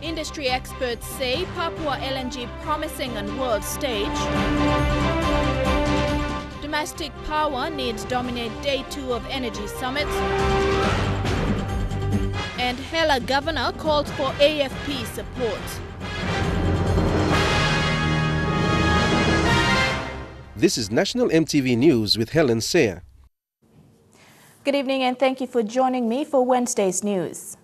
Industry experts say Papua LNG promising on world stage. Domestic power needs dominate day 2 of energy summit. And Hela Governor calls for AFP support. This is National EMTV News with Helen Seah. Good evening and thank you for joining me for Wednesday's news.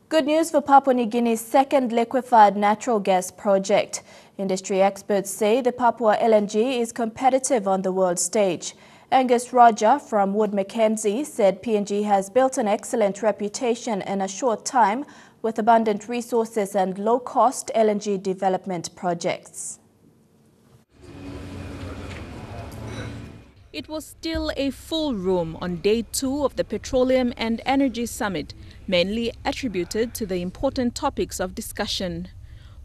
Good news for Papua New Guinea's second liquefied natural gas project. Industry experts say the Papua LNG is competitive on the world stage. Angus Roger from Wood Mackenzie said PNG has built an excellent reputation in a short time with abundant resources and low-cost LNG development projects. It was still a full room on day 2 of the Petroleum and Energy Summit, mainly attributed to the important topics of discussion.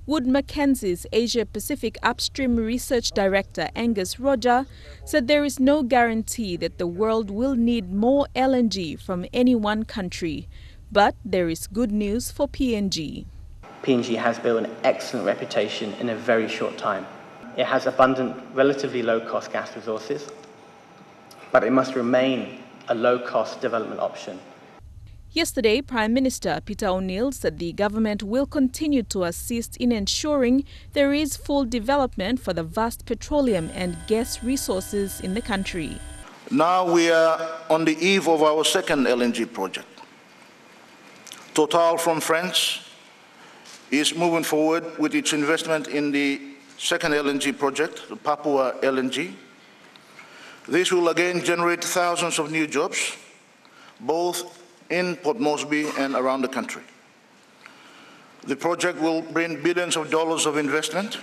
Wood Mackenzie's Asia-Pacific Upstream Research Director Angus Roger said there is no guarantee that the world will need more LNG from any one country. But there is good news for PNG. PNG has built an excellent reputation in a very short time. It has abundant, relatively low-cost gas resources, but it must remain a low-cost development option. Yesterday, Prime Minister Peter O'Neill said the government will continue to assist in ensuring there is full development for the vast petroleum and gas resources in the country. Now we are on the eve of our second LNG project. Total from France is moving forward with its investment in the second LNG project, the Papua LNG. This will again generate thousands of new jobs, both in Port Moresby and around the country. The project will bring billions of dollars of investment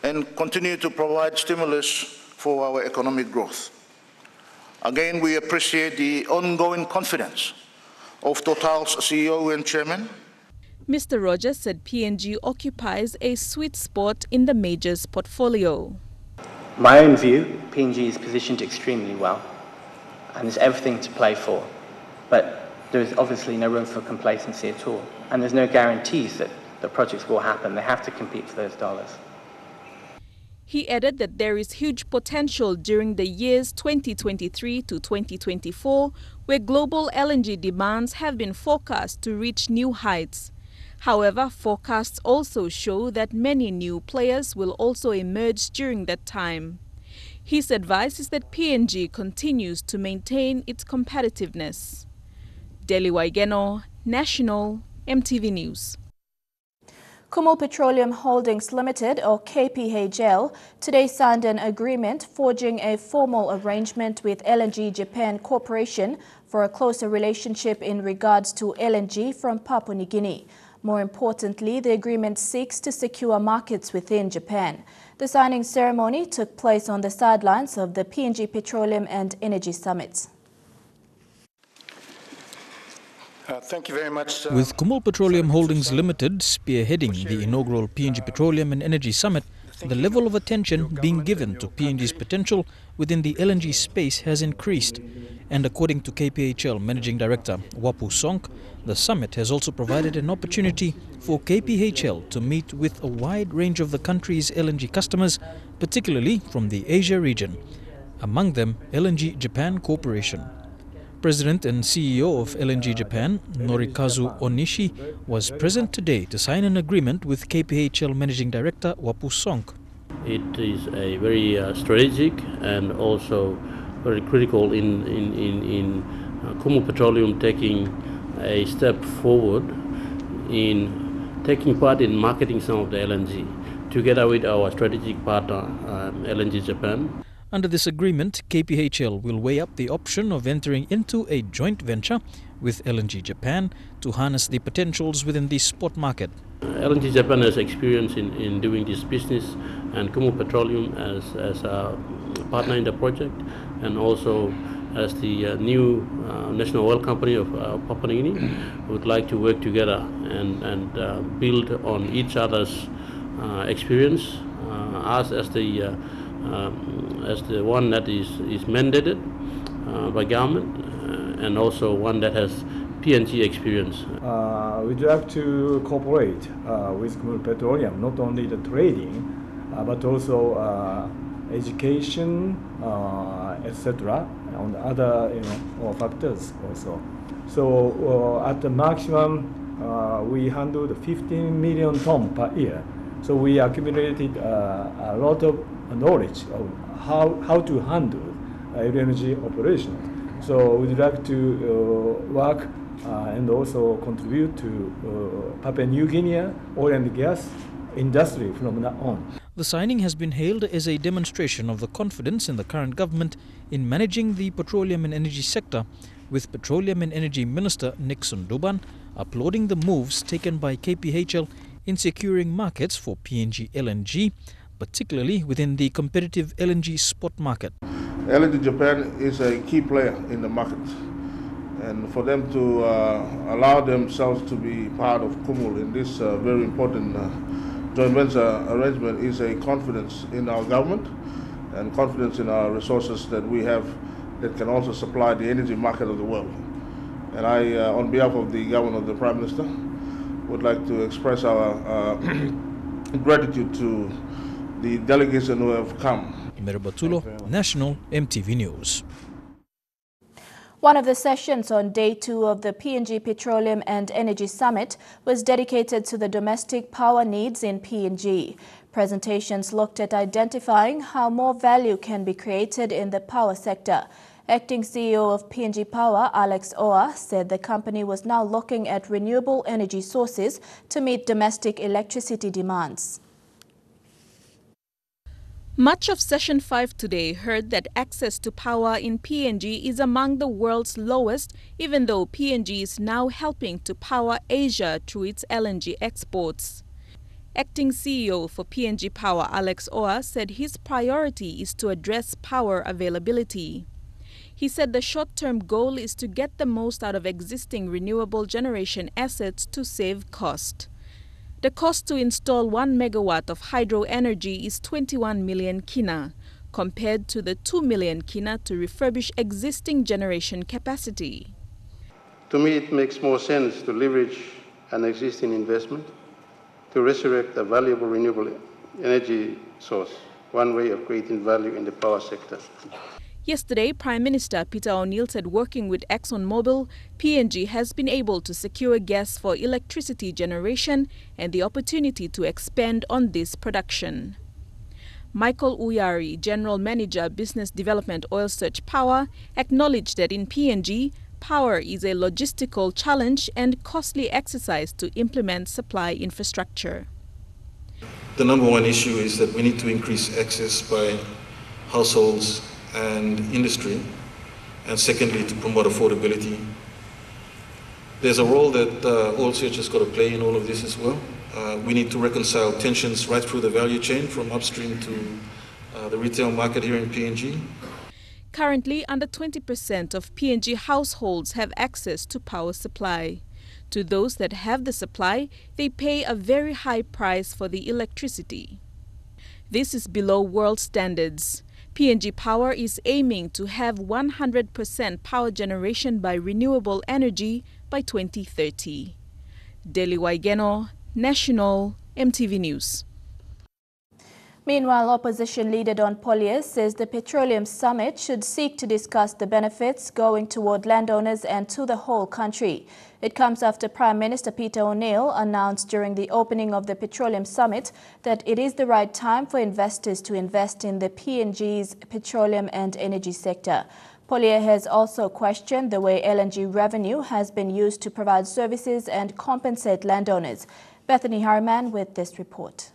and continue to provide stimulus for our economic growth. Again, we appreciate the ongoing confidence of Total's CEO and Chairman. Mr. Rogers said PNG occupies a sweet spot in the major's portfolio. My own view, PNG is positioned extremely well and there's everything to play for. But there is obviously no room for complacency at all. And there's no guarantees that the projects will happen. They have to compete for those dollars. He added that there is huge potential during the years 2023 to 2024, where global LNG demands have been forecast to reach new heights. However, forecasts also show that many new players will also emerge during that time. His advice is that PNG continues to maintain its competitiveness. Deli Waigeno, National EMTV News. Kumul Petroleum Holdings Limited, or KPHL, today signed an agreement forging a formal arrangement with LNG Japan Corporation for a closer relationship in regards to LNG from Papua New Guinea. More importantly, the agreement seeks to secure markets within Japan. The signing ceremony took place on the sidelines of the PNG Petroleum and Energy Summit. Thank you very much. With Kumul Petroleum Holdings Limited spearheading the inaugural PNG Petroleum and Energy Summit, the level of attention being given to PNG's potential within the LNG space has increased. And according to KPHL Managing Director Wapu Sonk, the summit has also provided an opportunity for KPHL to meet with a wide range of the country's LNG customers, particularly from the Asia region, among them LNG Japan Corporation. President and CEO of LNG Japan, Norikazu Onishi, was present today to sign an agreement with KPHL Managing Director Wapu Sonk. It is a very strategic and also very critical in Kumul Petroleum taking a step forward in taking part in marketing some of the LNG together with our strategic partner LNG Japan. Under this agreement, KPHL will weigh up the option of entering into a joint venture with LNG Japan to harness the potentials within the spot market. LNG Japan has experience in doing this business, and Kumul Petroleum as a partner in the project, and also as the new national oil company of Papua New Guinea, would like to work together and build on each other's experience. Us as the one that is mandated by government, and also one that has PNG experience? We'd like to cooperate with Kumul Petroleum, not only the trading, but also education, etc., on other factors also. So at the maximum, we handled 15 million tons per year. So we accumulated a lot of knowledge of how to handle LNG operations. So we'd like to work and also contribute to Papua New Guinea oil and gas industry from now on. The signing has been hailed as a demonstration of the confidence in the current government in managing the petroleum and energy sector, with Petroleum and Energy Minister Nixon Duban applauding the moves taken by KPHL in securing markets for PNG LNG, particularly within the competitive LNG spot market. LNG Japan is a key player in the market, and for them to allow themselves to be part of Kumul in this very important joint venture arrangement is a confidence in our government and confidence in our resources that we have that can also supply the energy market of the world. And I, on behalf of the Governor and the Prime Minister, would like to express our gratitude to the delegation who have come. Merabatulo, National EMTV News. One of the sessions on day 2 of the PNG Petroleum and Energy Summit was dedicated to the domestic power needs in PNG. Presentations looked at identifying how more value can be created in the power sector. Acting CEO of PNG Power, Alex Oa, said the company was now looking at renewable energy sources to meet domestic electricity demands. Much of Session 5 today heard that access to power in PNG is among the world's lowest, even though PNG is now helping to power Asia through its LNG exports. Acting CEO for PNG Power, Alex Oa, said his priority is to address power availability. He said the short-term goal is to get the most out of existing renewable generation assets to save cost. The cost to install 1 megawatt of hydro energy is 21 million kina, compared to the 2 million kina to refurbish existing generation capacity. To me, it makes more sense to leverage an existing investment to resurrect a valuable renewable energy source, one way of creating value in the power sector. Yesterday, Prime Minister Peter O'Neill said working with ExxonMobil, PNG has been able to secure gas for electricity generation and the opportunity to expand on this production. Michael Uyari, General Manager, Business Development Oil Search Power, acknowledged that in PNG, power is a logistical challenge and costly exercise to implement supply infrastructure. The number one issue is that we need to increase access by households and industry, and secondly, to promote affordability. There's a role that oil search has got to play in all of this as well. We need to reconcile tensions right through the value chain, from upstream to the retail market here in PNG. Currently, under 20% of PNG households have access to power supply. To those that have the supply, they pay a very high price for the electricity. This is below world standards. PNG Power is aiming to have 100% power generation by renewable energy by 2030. Deli Waigeno, National EMTV News. Meanwhile, opposition leader Don Polias says the Petroleum Summit should seek to discuss the benefits going toward landowners and to the whole country. It comes after Prime Minister Peter O'Neill announced during the opening of the Petroleum Summit that it is the right time for investors to invest in the PNG's petroleum and energy sector. Polias has also questioned the way LNG revenue has been used to provide services and compensate landowners. Bethany Harman with this report.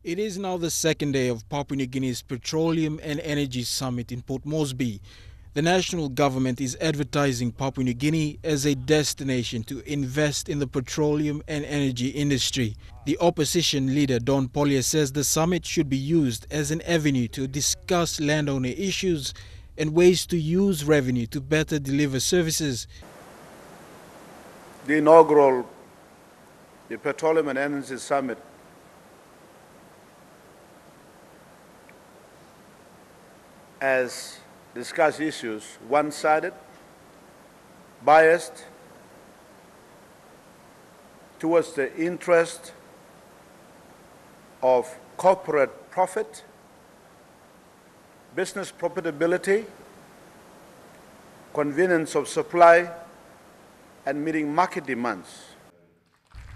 It is now the second day of Papua New Guinea's Petroleum and Energy Summit in Port Moresby. The national government is advertising Papua New Guinea as a destination to invest in the petroleum and energy industry. The opposition leader Don Polias says the summit should be used as an avenue to discuss landowner issues and ways to use revenue to better deliver services. The inaugural Petroleum and Energy Summit has discussed issues one-sided biased towards the interest of corporate profit, business profitability, convenience of supply, and meeting market demands.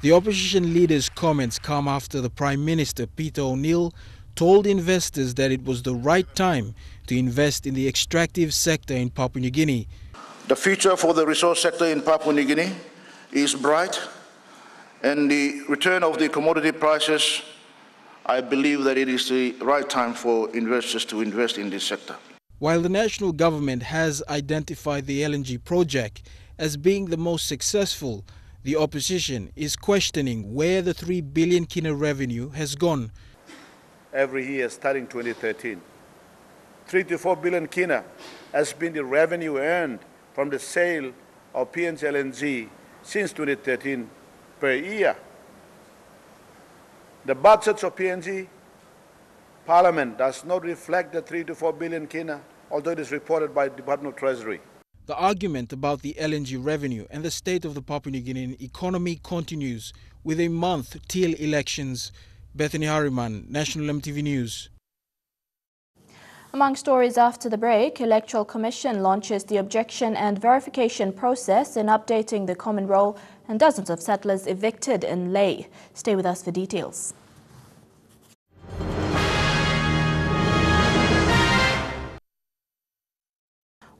The opposition leader's comments come after the Prime Minister, Peter O'Neill, told investors that it was the right time to invest in the extractive sector in Papua New Guinea. The future for the resource sector in Papua New Guinea is bright, and the return of the commodity prices, I believe that it is the right time for investors to invest in this sector. While the national government has identified the LNG project as being the most successful, the opposition is questioning where the 3 billion kina revenue has gone. Every year starting 2013, 3 to 4 billion kina has been the revenue earned from the sale of PNG LNG since 2013 per year. The budgets of PNG Parliament does not reflect the 3 to 4 billion kina, although it is reported by the Department of Treasury. The argument about the LNG revenue and the state of the Papua New Guinean economy continues with a month till elections. Bethany Harriman, National EMTV News. Among stories after the break, Electoral Commission launches the objection and verification process in updating the common roll and dozens of settlers evicted in Lae. Stay with us for details.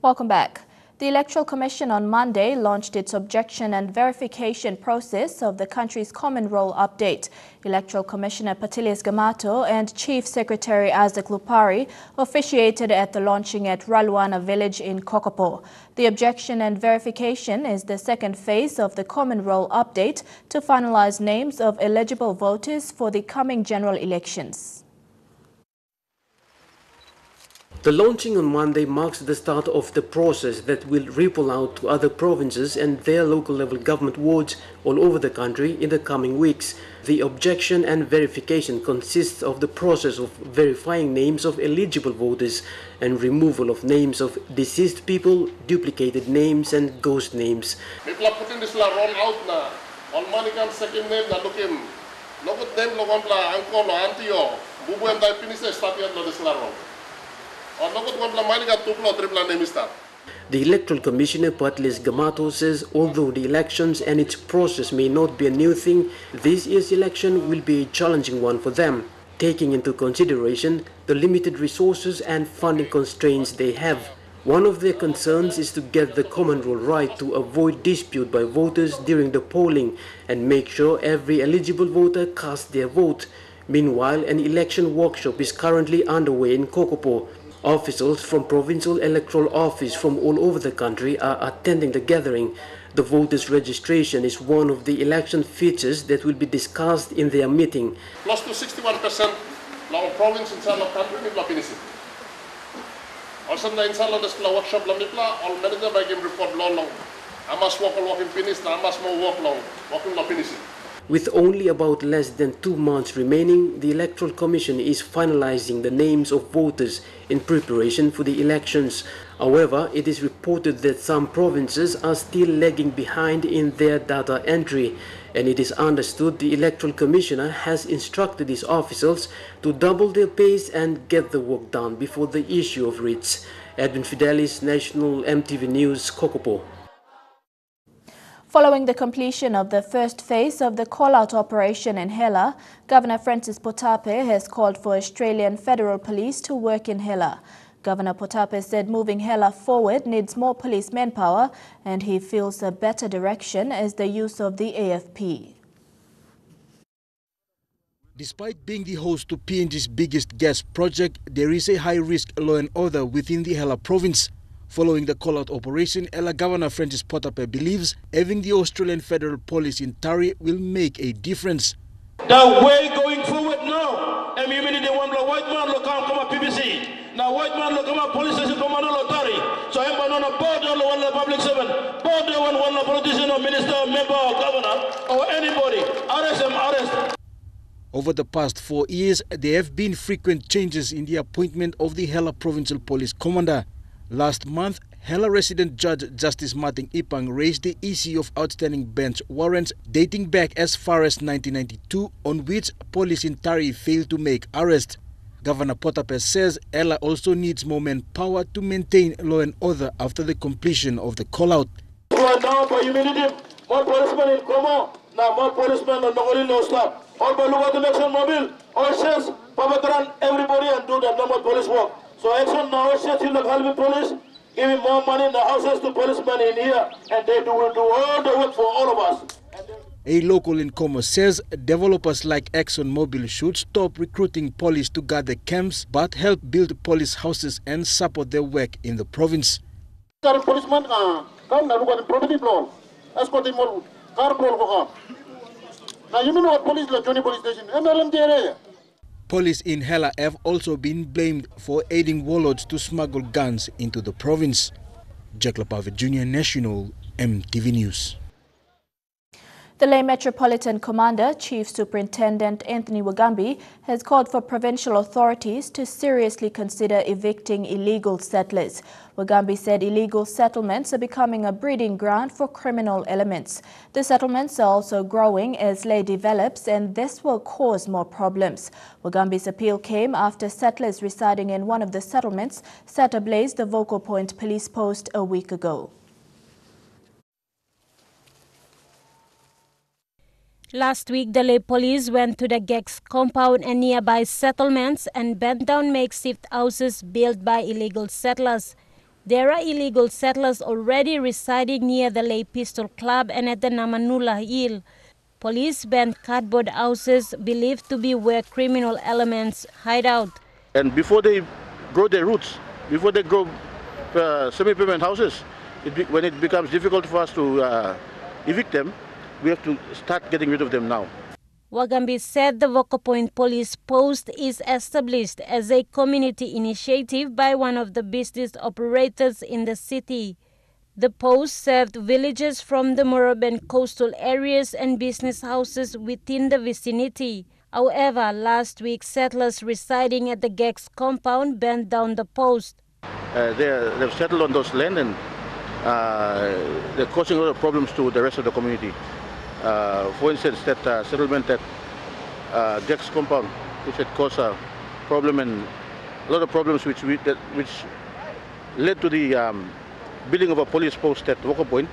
Welcome back. The Electoral Commission on Monday launched its objection and verification process of the country's common roll update. Electoral Commissioner Patilius Gamato and Chief Secretary Isaac Lupari officiated at the launching at Raluana village in Kokopo. The objection and verification is the second phase of the common roll update to finalize names of eligible voters for the coming general elections. The launching on Monday marks the start of the process that will ripple out to other provinces and their local level government wards all over the country in the coming weeks. The objection and verification consists of the process of verifying names of eligible voters and removal of names of deceased people, duplicated names and ghost names. People are putting this roll out now. On money comes second name na look him. Look at them, look on uncle or auntie or bubu and I finish the start yet this roll. The Electoral Commissioner Patilius Gamato says although the elections and its process may not be a new thing, this year's election will be a challenging one for them, taking into consideration the limited resources and funding constraints they have. One of their concerns is to get the common roll right to avoid dispute by voters during the polling and make sure every eligible voter casts their vote. Meanwhile, an election workshop is currently underway in Kokopo. Officials from Provincial Electoral Office from all over the country are attending the gathering. The voters' registration is one of the election features that will be discussed in their meeting. Close to 61% long province inside the country nipla pinisi. Also inside the workshop nipla all manager by game report long. Amas walking finish na amas more work long walking la pinisi. With only about less than 2 months remaining, the Electoral Commission is finalizing the names of voters in preparation for the elections. However, it is reported that some provinces are still lagging behind in their data entry, and it is understood the Electoral Commissioner has instructed his officials to double their pace and get the work done before the issue of writs. Edwin Fidelis, National EMTV News, Kokopo. Following the completion of the first phase of the call-out operation in Hela, Governor Francis Potape has called for Australian Federal Police to work in Hela. Governor Potape said moving Hela forward needs more police manpower, and he feels a better direction is the use of the AFP. Despite being the host to PNG's biggest gas project, there is a high-risk law and order within the Hela province. Following the call-out operation, Hela Governor Francis Potape believes having the Australian Federal Police in Tari will make a difference. The way going forward now, and you mean the one white man look come PBC. Now white man look come police station come on Tari. So I'm on a board one public servant, board one politician or minister or member or governor or anybody. Arrest them, arrest. Over the past 4 years, there have been frequent changes in the appointment of the Hela Provincial Police Commander. Last month, Hela resident Judge Justice Martin Ipang raised the issue of outstanding bench warrants dating back as far as 1992 on which police in Tari failed to make arrests. Governor Potape says Hela also needs more manpower to maintain law and order after the completion of the call-out. Now, for humility, more policemen in Como, now more policemen on Nogoli no stop. All by look at the action mobile, all says, Pavatran, everybody and do that normal police work. So action now says in the Halvi police, giving more money in the houses to policemen in here, and they will do all the work for all of us. A local in Como says developers like ExxonMobil should stop recruiting police to guard the camps, but help build police houses and support their work in the province. Policemen come now look at the property blow. Escort him all car blow. Now you mean what police like Johnny police station? MLM area. Police in Hela have also been blamed for aiding warlords to smuggle guns into the province. Jack Lapave Jr. National EMTV News. The Lae Metropolitan Commander, Chief Superintendent Anthony Wagambi, has called for provincial authorities to seriously consider evicting illegal settlers. Wagambi said illegal settlements are becoming a breeding ground for criminal elements. The settlements are also growing as Lae develops, and this will cause more problems. Wagambi's appeal came after settlers residing in one of the settlements set ablaze the Vocal Point police post a week ago. Last week, the Lae police went to the Gex compound and nearby settlements and burned down makeshift houses built by illegal settlers. There are illegal settlers already residing near the Lae Pistol Club and at the Namanula Hill. Police burned cardboard houses believed to be where criminal elements hide out. And before they grow their roots, before they grow semi-permanent houses, when it becomes difficult for us to evict them, we have to start getting rid of them now. Wagambi said the Vocal Point police post is established as a community initiative by one of the business operators in the city. The post served villagers from the Moroben coastal areas and business houses within the vicinity. However, last week, settlers residing at the Gex compound burned down the post. They've settled on those land and they're causing a lot of problems to the rest of the community. For instance, that settlement at Gex compound, which had caused a problem and a lot of problems which led to the building of a police post at Vocal Point.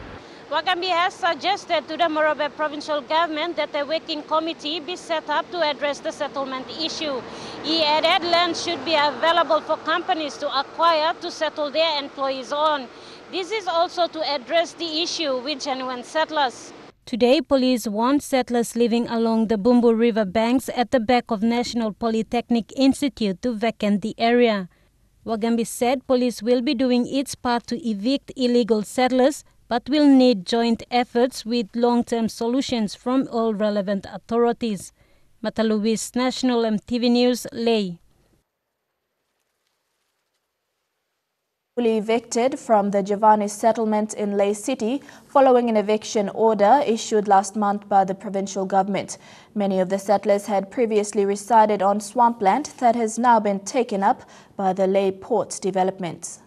Wagambi has suggested to the Morobe provincial government that a working committee be set up to address the settlement issue. He added land should be available for companies to acquire to settle their employees on. This is also to address the issue with genuine settlers. Today, police warned settlers living along the Bumbu River banks at the back of National Polytechnic Institute to vacate the area. Wagambi said police will be doing its part to evict illegal settlers, but will need joint efforts with long-term solutions from all relevant authorities. Mataluwis, National EMTV News, Lae. Evicted from the Giovanni settlement in Lae City following an eviction order issued last month by the provincial government. Many of the settlers had previously resided on swampland that has now been taken up by the Lae Port development.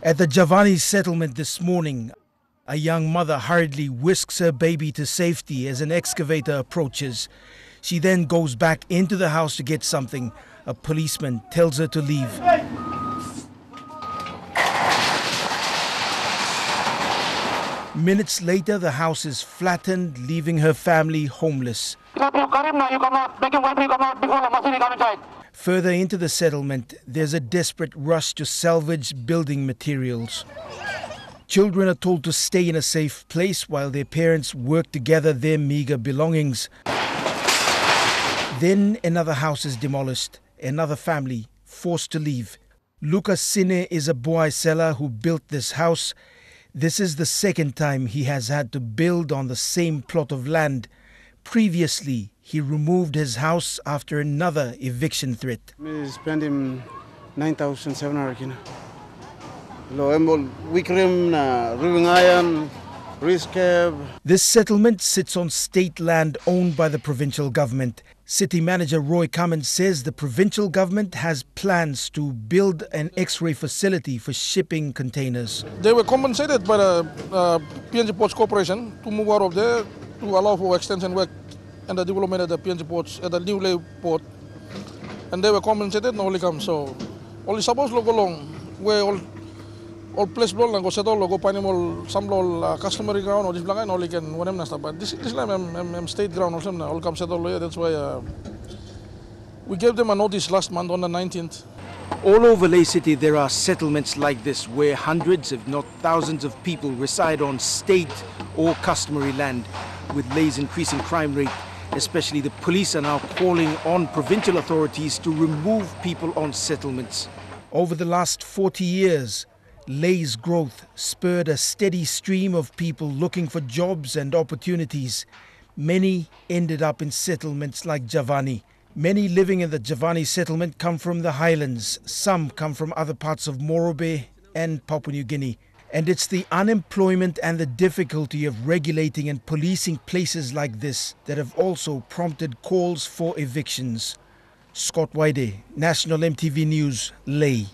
At the Giovanni settlement this morning, a young mother hurriedly whisks her baby to safety as an excavator approaches. She then goes back into the house to get something. A policeman tells her to leave. Minutes later, the house is flattened, leaving her family homeless. Further into the settlement, there's a desperate rush to salvage building materials. Children are told to stay in a safe place while their parents work to gather their meager belongings. Then another house is demolished. Another family forced to leave. Lucas Sine is a Boai seller who built this house. This is the second time he has had to build on the same plot of land. Previously, he removed his house after another eviction threat. We spent him 9,700. We cream rubbing iron, This settlement sits on state land owned by the provincial government. City manager Roy Cummins says the provincial government has plans to build an X-ray facility for shipping containers. They were compensated by the PNG Ports Corporation to move out of there to allow for extension work and the development of the PNG Ports at the new Leh port. And they were compensated, no only come. So only suppose logo long where all place blow and go settle logo pineapple some customary ground or this blank and only can when I'm not but this time I'm state ground or something all come settle here. That's why we gave them a notice last month on the 19th. All over Leh City there are settlements like this where hundreds if not thousands of people reside on state or customary land. With Leh's increasing crime rate, especially the police are now calling on provincial authorities to remove people on settlements. Over the last 40 years, Leh's growth spurred a steady stream of people looking for jobs and opportunities. Many ended up in settlements like Javani. Many living in the Javani settlement come from the highlands. Some come from other parts of Morobe and Papua New Guinea. And it's the unemployment and the difficulty of regulating and policing places like this that have also prompted calls for evictions. Scott Waide, National EMTV News, Leh.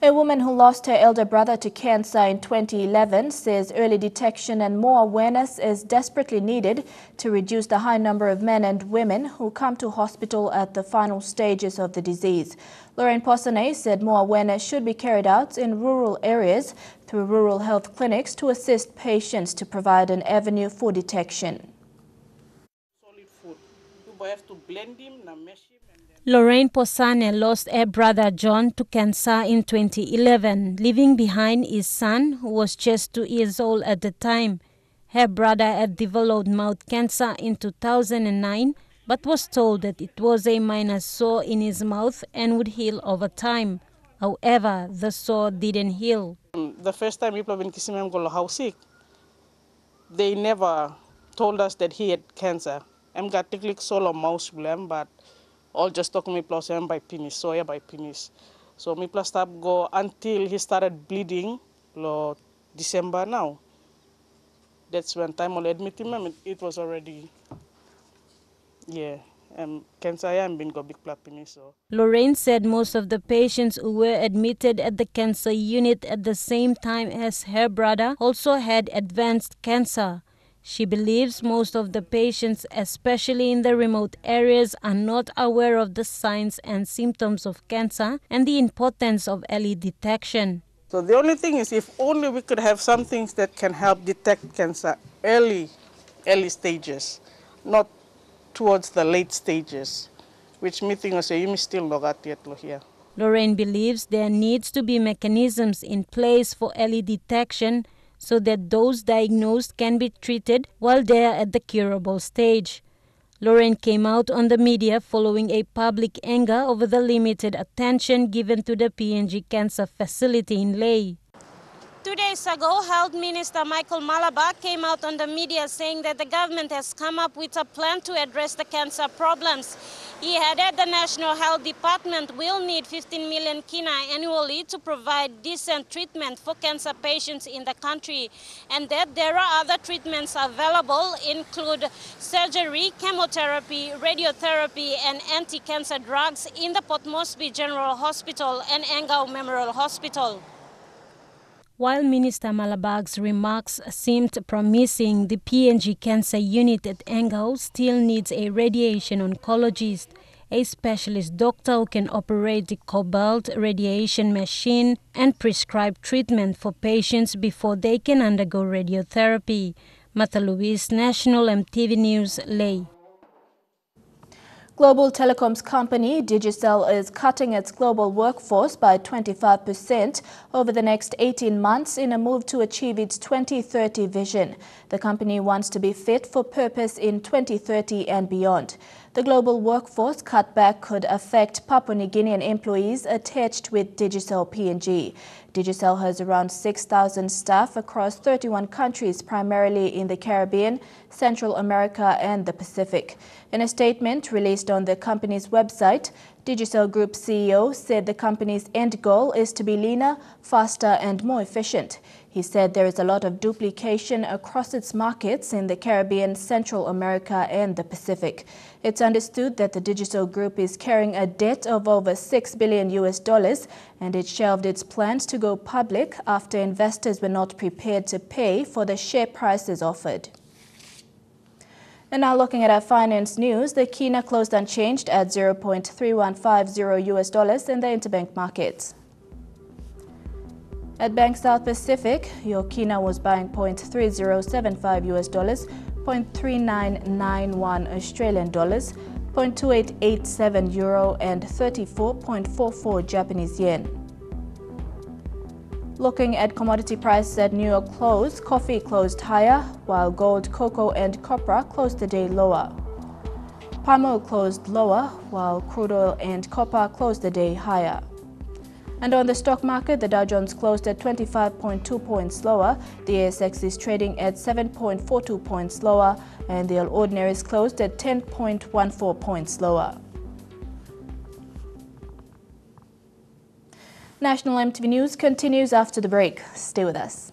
A woman who lost her elder brother to cancer in 2011 says early detection and more awareness is desperately needed to reduce the high number of men and women who come to hospital at the final stages of the disease. Lorraine Posane said more awareness should be carried out in rural areas through rural health clinics to assist patients to provide an avenue for detection. Solid food. You have to blend him, mesh him. Lorraine Posane lost her brother John to cancer in 2011, leaving behind his son, who was just 2 years old at the time. Her brother had developed mouth cancer in 2009, but was told that it was a minor sore in his mouth and would heal over time. However, the sore didn't heal. The first time people went to see him go how sick, they never told us that he had cancer. I'm got to click solo mouse blame, but all just talk me plus by penis, so yeah by penis. So me plus stop go until he started bleeding December now. That's when time I'll admit him, it was already cancer and been got big plot penis. So Lorraine said most of the patients who were admitted at the cancer unit at the same time as her brother also had advanced cancer. She believes most of the patients, especially in the remote areas, are not aware of the signs and symptoms of cancer and the importance of early detection. So the only thing is if only we could have some things that can help detect cancer early stages, not towards the late stages, which me think also you may still not got yet here. Lorraine believes there needs to be mechanisms in place for early detection so that those diagnosed can be treated while they are at the curable stage. Lorraine came out on the media following a public anger over the limited attention given to the PNG Cancer Facility in Leh. 2 days ago, Health Minister Michael Malaba came out on the media saying that the government has come up with a plan to address the cancer problems. He added the National Health Department will need 15 million kina annually to provide decent treatment for cancer patients in the country, and that there are other treatments available, include surgery, chemotherapy, radiotherapy, and anti-cancer drugs in the Port Moresby General Hospital and Engau Memorial Hospital. While Minister Malabag's remarks seemed promising, the PNG Cancer Unit at Engau still needs a radiation oncologist, a specialist doctor who can operate the cobalt radiation machine and prescribe treatment for patients before they can undergo radiotherapy. Martha Louise, National EMTV News, Leh. Global telecoms company Digicel is cutting its global workforce by 25% over the next 18 months in a move to achieve its 2030 vision. The company wants to be fit for purpose in 2030 and beyond. The global workforce cutback could affect Papua New Guinean employees attached with Digicel PNG. Digicel has around 6,000 staff across 31 countries, primarily in the Caribbean, Central America and the Pacific. In a statement released on the company's website, Digicel Group CEO said the company's end goal is to be leaner, faster and more efficient. He said there is a lot of duplication across its markets in the Caribbean, Central America and the Pacific. It's understood that the Digicel Group is carrying a debt of over $6 billion and it shelved its plans to go public after investors were not prepared to pay for the share prices offered. And now looking at our finance news, the Kina closed unchanged at $0.3150 in the interbank markets. At Bank South Pacific, your Kina was buying $0.3075 $0.3991 Australian dollars, 0.2887 euro and 34.44 Japanese yen. Looking at commodity prices at New York close, coffee closed higher, while gold, cocoa and copra closed the day lower. Palm oil closed lower, while crude oil and copper closed the day higher. And on the stock market, the Dow Jones closed at 25.2 points lower, the ASX is trading at 7.42 points lower, and the All Ordinaries closed at 10.14 points lower. National EMTV News continues after the break. Stay with us.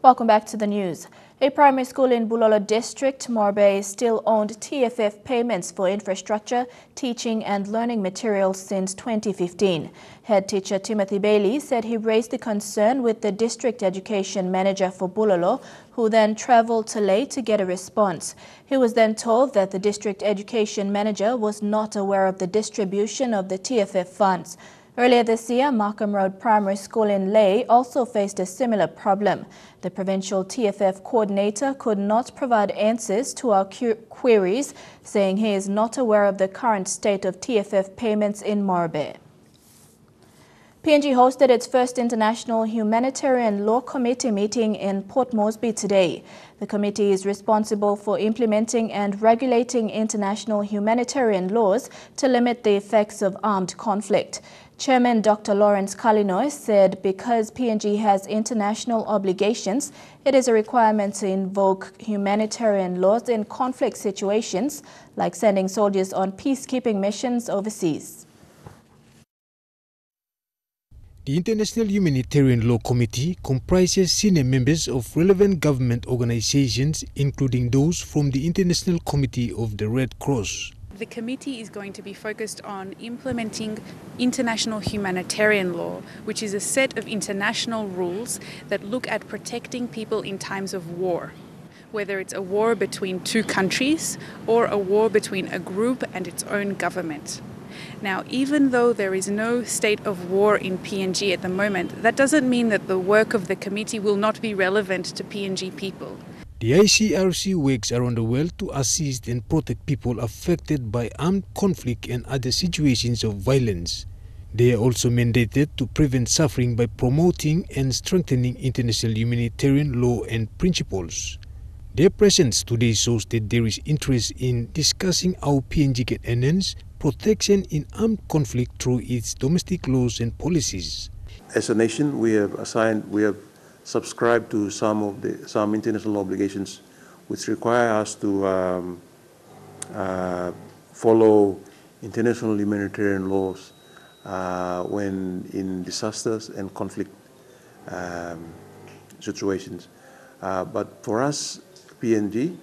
Welcome back to the news. A primary school in Bulolo District, Morbe, still owned TFF payments for infrastructure, teaching and learning materials since 2015. Head teacher Timothy Bailey said he raised the concern with the district education manager for Bulolo, who then travelled to Lae to get a response. He was then told that the district education manager was not aware of the distribution of the TFF funds. Earlier this year, Markham Road Primary School in Lae also faced a similar problem. The provincial TFF coordinator could not provide answers to our queries, saying he is not aware of the current state of TFF payments in Morbe. PNG hosted its first International Humanitarian Law Committee meeting in Port Moresby today. The committee is responsible for implementing and regulating international humanitarian laws to limit the effects of armed conflict. Chairman Dr. Lawrence Kalinoy said because PNG has international obligations, it is a requirement to invoke humanitarian laws in conflict situations, like sending soldiers on peacekeeping missions overseas. The International Humanitarian Law Committee comprises senior members of relevant government organizations, including those from the International Committee of the Red Cross. The committee is going to be focused on implementing international humanitarian law, which is a set of international rules that look at protecting people in times of war, whether it's a war between two countries or a war between a group and its own government. Now, even though there is no state of war in PNG at the moment, that doesn't mean that the work of the committee will not be relevant to PNG people. The ICRC works around the world to assist and protect people affected by armed conflict and other situations of violence. They are also mandated to prevent suffering by promoting and strengthening international humanitarian law and principles. Their presence today shows that there is interest in discussing how PNG can enhance protection in armed conflict through its domestic laws and policies. As a nation, we have subscribed to some international obligations which require us to follow international humanitarian laws when in disasters and conflict situations. But for us, PNG,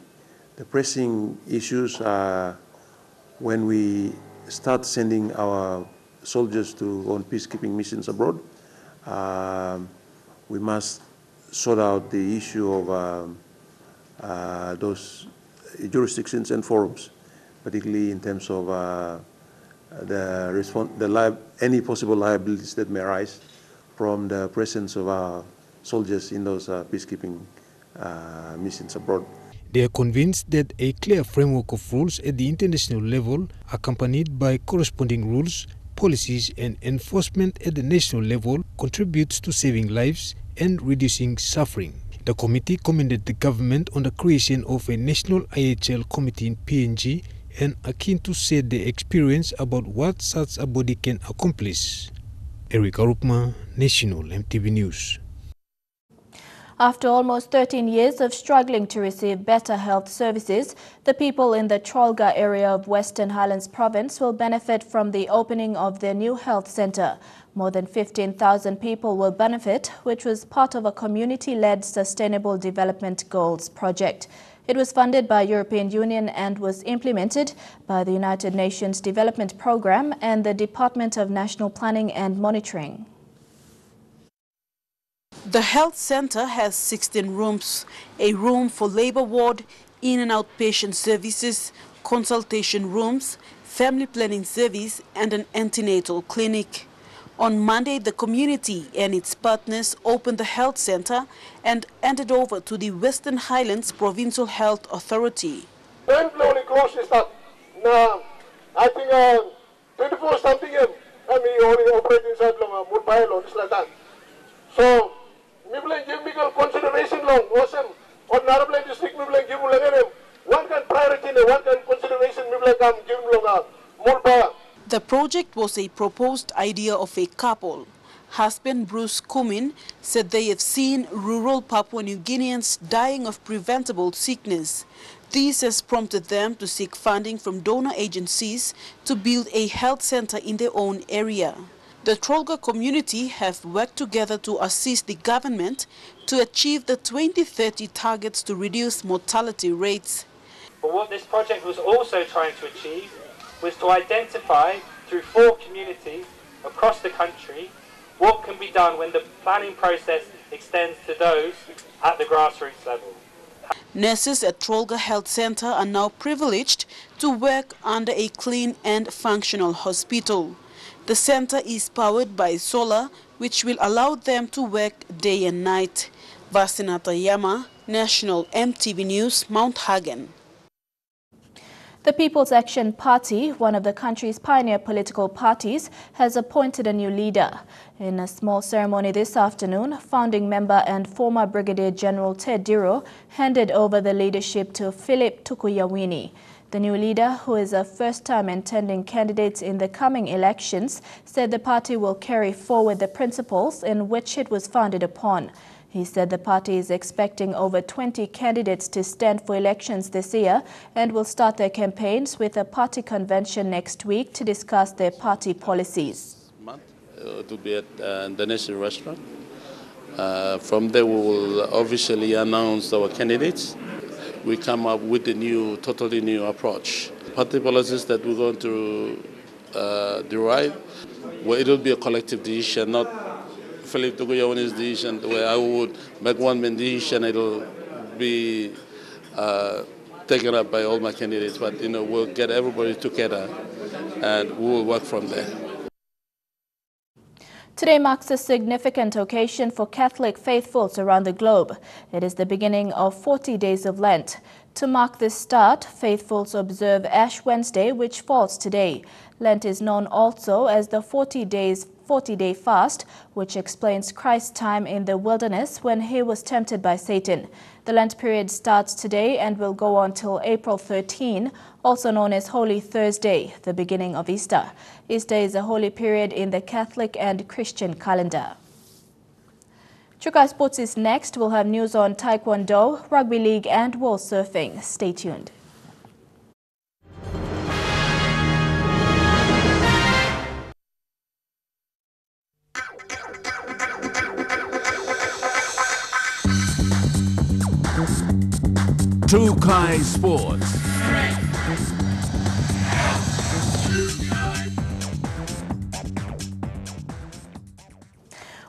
the pressing issues are when we start sending our soldiers on peacekeeping missions abroad. We must sort out the issue of those jurisdictions and forums, particularly in terms of any possible liabilities that may arise from the presence of our soldiers in those peacekeeping missions abroad. They are convinced that a clear framework of rules at the international level, accompanied by corresponding rules, policies and enforcement at the national level, contributes to saving lives and reducing suffering. The committee commended the government on the creation of a national IHL committee in PNG and Akintu said their experience about what such a body can accomplish. Eric Arupma, National EMTV News. After almost 13 years of struggling to receive better health services, the people in the Trolga area of Western Highlands Province will benefit from the opening of their new health centre. More than 15,000 people will benefit, which was part of a community-led Sustainable Development Goals project. It was funded by European Union and was implemented by the United Nations Development Programme and the Department of National Planning and Monitoring. The health centre has 16 rooms, a room for labour ward, in- and outpatient services, consultation rooms, family planning service and an antenatal clinic. On Monday, the community and its partners opened the health centre and handed over to the Western Highlands Provincial Health Authority. When only close is that? Now, I think 24 something and we only operate inside Mumbai long, it's like that. So, we will give me consideration long, awesome. On Narabla district, we will give one can priority, one can consideration, we will give long, Mumbai. The project was a proposed idea of a couple. Husband Bruce Cumin said they have seen rural Papua New Guineans dying of preventable sickness. This has prompted them to seek funding from donor agencies to build a health center in their own area. The Trolga community have worked together to assist the government to achieve the 2030 targets to reduce mortality rates. But what this project was also trying to achieve was to identify through 4 communities across the country what can be done when the planning process extends to those at the grassroots level. Nurses at Trolga Health Centre are now privileged to work under a clean and functional hospital. The centre is powered by solar, which will allow them to work day and night. Vasinata Yama, National EMTV News, Mount Hagen. The People's Action Party, one of the country's pioneer political parties, has appointed a new leader. In a small ceremony this afternoon, founding member and former Brigadier General Ted Diro handed over the leadership to Philip Tukuyawini. The new leader, who is a first-time intending candidate in the coming elections, said the party will carry forward the principles in which it was founded upon. He said the party is expecting over 20 candidates to stand for elections this year and will start their campaigns with a party convention next week to discuss their party policies. It will be at the National Restaurant. From there, we will officially announce our candidates. We come up with a totally new approach. Party policies that we're going to derive, well, it will be a collective decision, not Philip Tukuyawini's decision, where I would make one man decision, it will be taken up by all my candidates. But, we'll get everybody together and we will work from there. Today marks a significant occasion for Catholic faithfuls around the globe. It is the beginning of 40 days of Lent. To mark this start, faithfuls observe Ash Wednesday, which falls today. Lent is known also as the 40-day fast, which explains Christ's time in the wilderness when he was tempted by Satan. The Lent period starts today and will go on till April 13, also known as Holy Thursday, the beginning of Easter. Easter is a holy period in the Catholic and Christian calendar. Chukai Sports is next. We'll have news on Taekwondo, Rugby League and wall surfing. Stay tuned. Chukai Sports.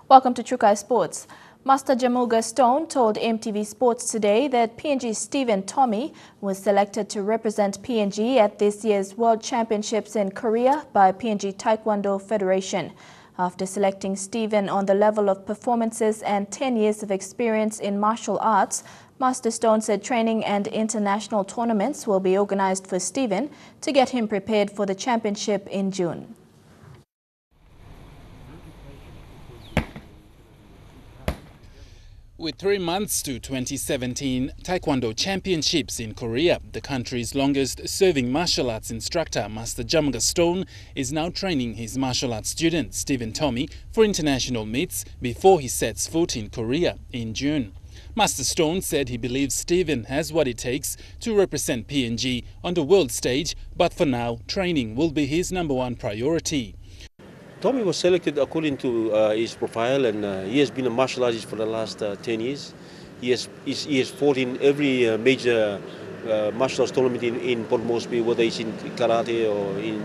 Welcome to Chukai Sports. Master Jamuga Stone told EMTV Sports today that PNG's Stephen Tommy was selected to represent PNG at this year's World Championships in Korea by PNG Taekwondo Federation. After selecting Stephen on the level of performances and 10 years of experience in martial arts, Master Stone said training and international tournaments will be organized for Stephen to get him prepared for the championship in June. With 3 months to 2017 Taekwondo Championships in Korea, the country's longest-serving martial arts instructor, Master Jamuga Stone, is now training his martial arts student, Stephen Tommy, for international meets before he sets foot in Korea in June. Master Stone said he believes Stephen has what it takes to represent PNG on the world stage, but for now, training will be his #1 priority. Tommy was selected according to his profile, and he has been a martial artist for the last 10 years. He has fought in every major martial arts tournament in Port Moresby, whether it's in karate or in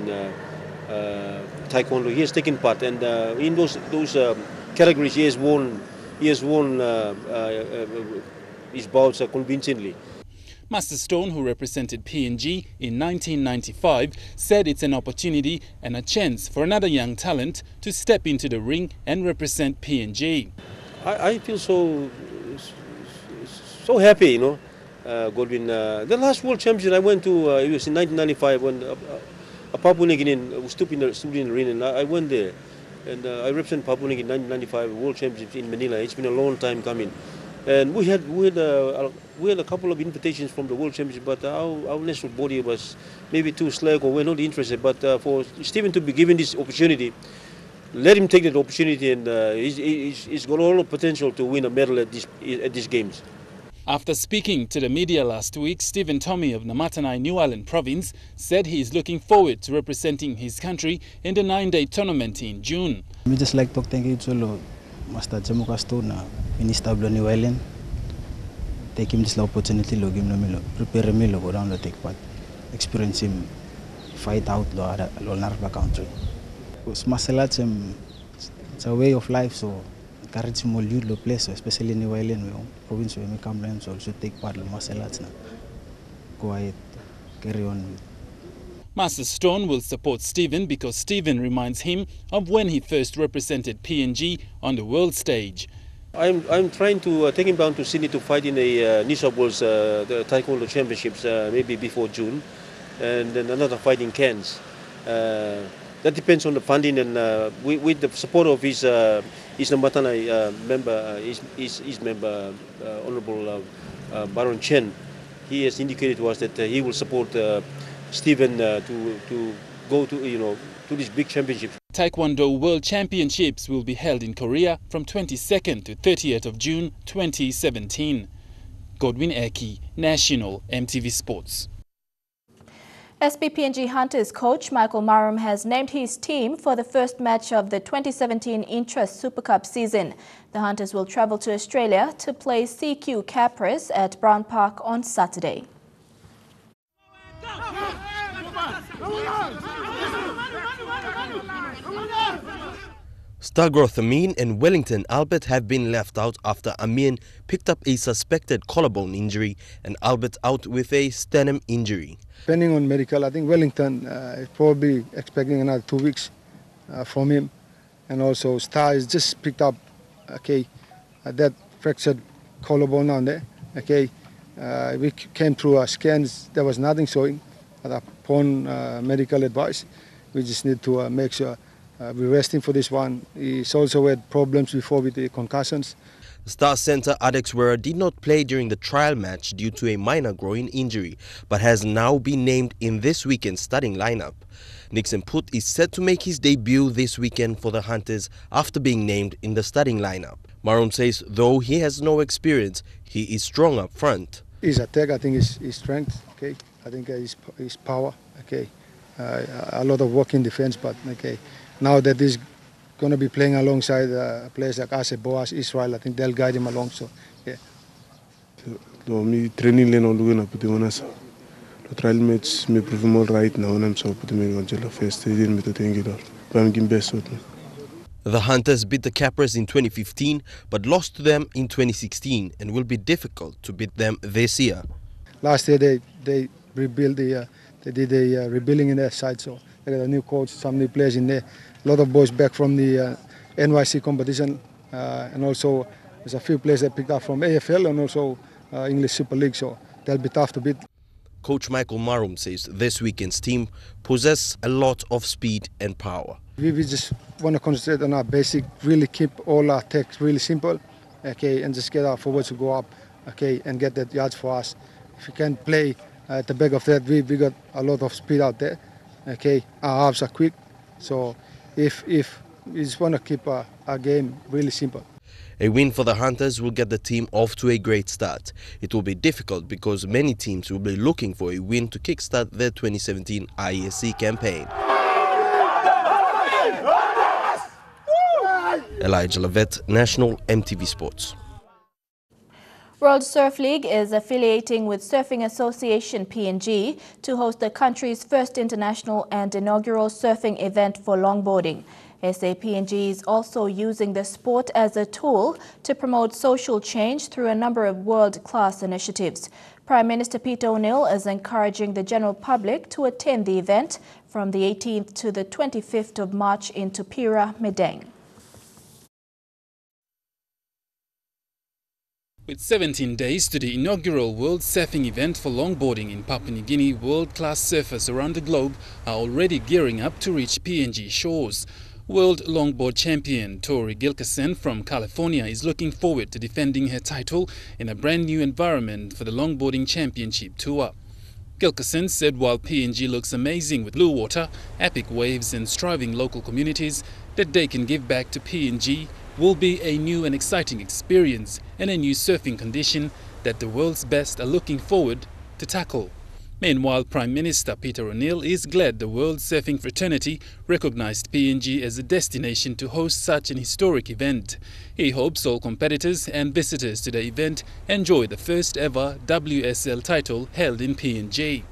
taekwondo. He has taken part, and in those categories, he has won his bouts convincingly. Master Stone, who represented PNG in 1995, said it's an opportunity and a chance for another young talent to step into the ring and represent PNG. I feel so happy, Godwin. The last World Championship I went to, it was in 1995 when a Papua New Guinean stood in the ring, and I went there. And I represent Papua New Guinea in 1995 World Championship in Manila. It's been a long time coming. And we had a couple of invitations from the World Championship, but our national body was maybe too slack or we're not interested. But for Stephen to be given this opportunity, let him take that opportunity, and he's got all the potential to win a medal at these games. After speaking to the media last week, Stephen Tommy of Namatanai, New Island Province, said he is looking forward to representing his country in the 9-day tournament in June. I just like to thank you to Master Jamuka Stone, Minister of New Island. Take him this opportunity to give him prepare me to go down to take part, experience him fight out the Narva country. Because martial arts, it's a way of life, so encourage more youth to play, so especially in New Island, province where we come from, so should take part in martial arts now. Go ahead, carry on. Master Stone will support Stephen because Stephen reminds him of when he first represented PNG on the world stage. I'm trying to take him down to Sydney to fight in the New South Wales the Taekwondo Championships maybe before June, and then another fight in Cairns. That depends on the funding, and with the support of his Namatanai member, his member, Honourable Baron Chen, he has indicated to us that he will support Stephen to go to this big championship. Taekwondo World Championships will be held in Korea from 22nd to 30th of June 2017. Godwin Eki, National EMTV Sports. SPPNG Hunters coach Michael Marum has named his team for the first match of the 2017 Intrust Super Cup season. The Hunters will travel to Australia to play CQ Capras at Brown Park on Saturday. Stargrowth Amin and Wellington Albert have been left out after Amin picked up a suspected collarbone injury and Albert out with a sternum injury. Depending on medical, I think Wellington is probably expecting another 2 weeks from him. And also Star is just picked up, that fractured collarbone down there. We came through our scans, there was nothing showing. But upon medical advice, we just need to make sure we're resting for this one. He's also had problems before with the concussions. Star centre Adex Wera did not play during the trial match due to a minor groin injury, but has now been named in this weekend's starting lineup. Nixon Put is set to make his debut this weekend for the Hunters after being named in the starting lineup. Marum says though he has no experience, he is strong up front. His attack, I think, is his strength. I think his power. A lot of work in defence, but now that he's going to be playing alongside players like Ase, Boas, Israel, I think they'll guide him along. So, yeah. Me training len olu na puti wanasa. The trial match me prove all right now, and I'm so puti me wanjela first. They didn't me to think it all. But I'm giving best with me. The Hunters beat the Capras in 2015, but lost to them in 2016, and will be difficult to beat them this year. Last year they rebuilt they did a rebuilding in their side, so they got a new coach, some new players in there. A lot of boys back from the NYC competition, and also there's a few players that picked up from AFL and also English Super League, so they'll be tough to beat. Coach Michael Marum says this weekend's team possess a lot of speed and power. We just want to concentrate on our basic, really keep all our attacks really simple, and just get our forwards to go up, and get that yards for us. If we can play at the back of that, we got a lot of speed out there. Our halves are quick, so if we just want to keep our game really simple. A win for the Hunters will get the team off to a great start. It will be difficult because many teams will be looking for a win to kickstart their 2017 ISC campaign. Elijah Levet, National EMTV Sports. World Surf League is affiliating with Surfing Association PNG to host the country's first international and inaugural surfing event for longboarding. SAPNG is also using the sport as a tool to promote social change through a number of world-class initiatives. Prime Minister Peter O'Neill is encouraging the general public to attend the event from the 18th to the 25th of March in Tupira, Medang. With 17 days to the inaugural World Surfing event for longboarding in Papua New Guinea, world-class surfers around the globe are already gearing up to reach PNG shores. World longboard champion Tori Gilkison from California is looking forward to defending her title in a brand new environment for the Longboarding Championship Tour. Gilkison said while PNG looks amazing with blue water, epic waves and striving local communities, that they can give back to PNG will be a new and exciting experience and a new surfing condition that the world's best are looking forward to tackle. Meanwhile, Prime Minister Peter O'Neill is glad the world surfing fraternity recognized PNG as a destination to host such an historic event. He hopes all competitors and visitors to the event enjoy the first ever WSL title held in PNG.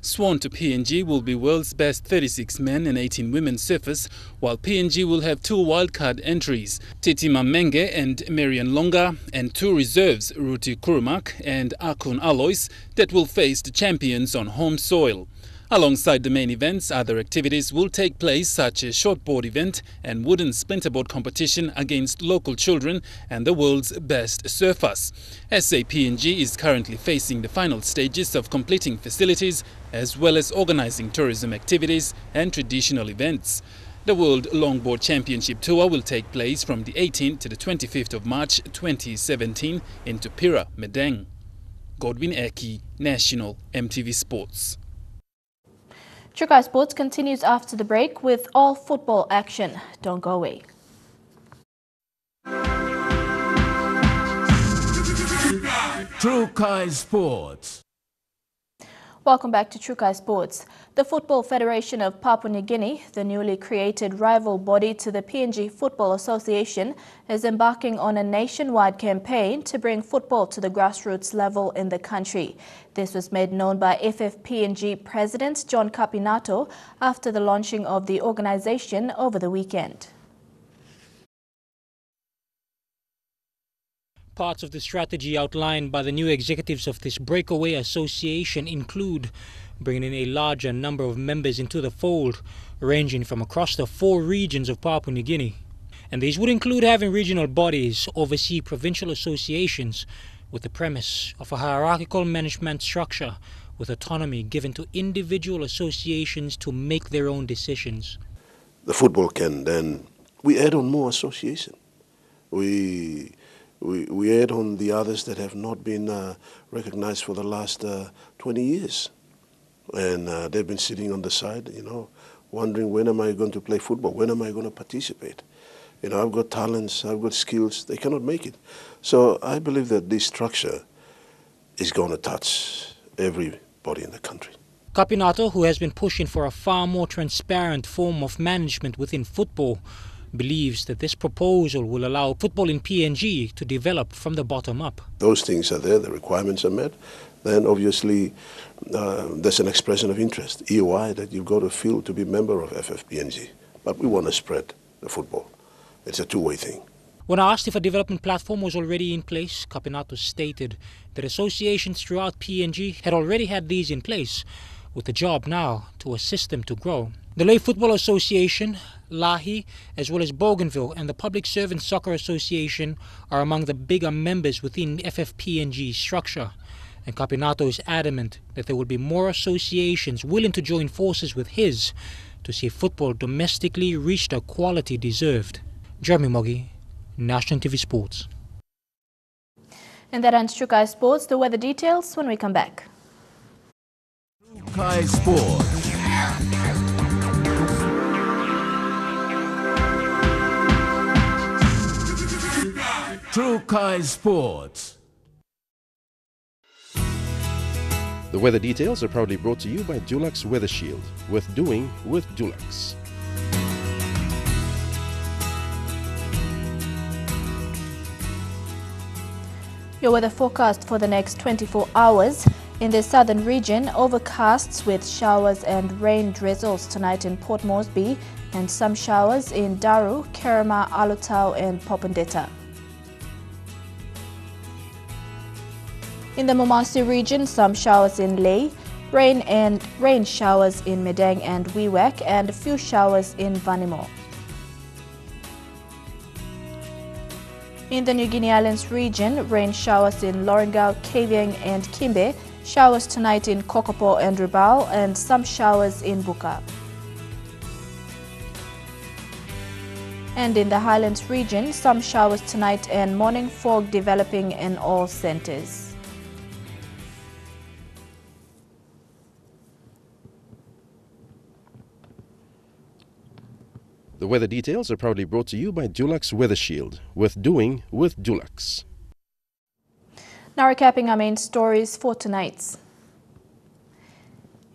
Sworn to PNG will be world's best 36 men and 18 women surfers, while PNG will have 2 wildcard entries, Titima Menge and Marian Longa, and 2 reserves, Ruti Kurumak and Akun Alois, that will face the champions on home soil. Alongside the main events, other activities will take place such as shortboard event and wooden splinterboard competition against local children and the world's best surfers. SAPNG is currently facing the final stages of completing facilities as well as organizing tourism activities and traditional events. The World Longboard Championship Tour will take place from the 18th to the 25th of March 2017 in Tupira, Medang. Godwin Eki, National EMTV Sports. Trukai Sports continues after the break with all football action. Don't go away. Trukai Sports. Welcome back to Trukai Sports. The Football Federation of Papua New Guinea, the newly created rival body to the PNG Football Association, is embarking on a nationwide campaign to bring football to the grassroots level in the country. This was made known by FFPNG President John Capinato after the launching of the organization over the weekend. Parts of the strategy outlined by the new executives of this breakaway association include bringing in a larger number of members into the fold, ranging from across the 4 regions of Papua New Guinea. And these would include having regional bodies oversee provincial associations with the premise of a hierarchical management structure with autonomy given to individual associations to make their own decisions. The football can then, we add on more association. We add on the others that have not been recognized for the last 20 years. And they've been sitting on the side, wondering when am I going to play football? When am I going to participate? I've got talents, I've got skills, they cannot make it. So I believe that this structure is going to touch everybody in the country. Capinato, who has been pushing for a far more transparent form of management within football, believes that this proposal will allow football in PNG to develop from the bottom up. Those things are there, the requirements are met. Then obviously there's an expression of interest, EOI, that you've got to feel to be a member of FFPNG. But we want to spread the football. It's a two-way thing. When asked if a development platform was already in place, Capinato stated that associations throughout PNG had already had these in place, with the job now to assist them to grow. The Lay Football Association, Lahi, as well as Bougainville and the Public Servants Soccer Association are among the bigger members within FFPNG's structure. And Capinato is adamant that there will be more associations willing to join forces with his to see football domestically reach the quality deserved. Jeremy Moggy, National TV Sports. And that ends Trukai Sports. The weather details when we come back. Trukai Sports. True Kai Sports. The weather details are proudly brought to you by Dulux Weather Shield. Worth doing with Dulux. Your weather forecast for the next 24 hours. In the southern region, overcasts with showers and rain drizzles tonight in Port Moresby and some showers in Daru, Kerema, Alotau and Popondetta. In the Momasi region, some showers in Lae, rain showers in Medang and Wewak and a few showers in Vanimo. In the New Guinea Islands region, rain showers in Lorengau, Kavieng and Kimbe, showers tonight in Kokopo and Rabaul and some showers in Buka. And in the Highlands region, some showers tonight and morning fog developing in all centres. The weather details are proudly brought to you by Dulux Weather Shield. Worth doing with Dulux. Now recapping our main stories for tonight.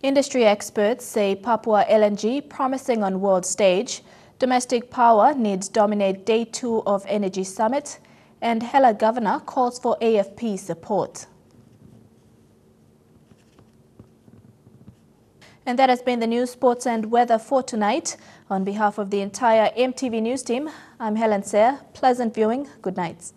Industry experts say Papua LNG promising on world stage. Domestic power needs dominate day 2 of Energy Summit. And Hela Governor calls for AFP support. And that has been the news, sports and weather for tonight. On behalf of the entire EMTV News team, I'm Helen Sayre. Pleasant viewing. Good night.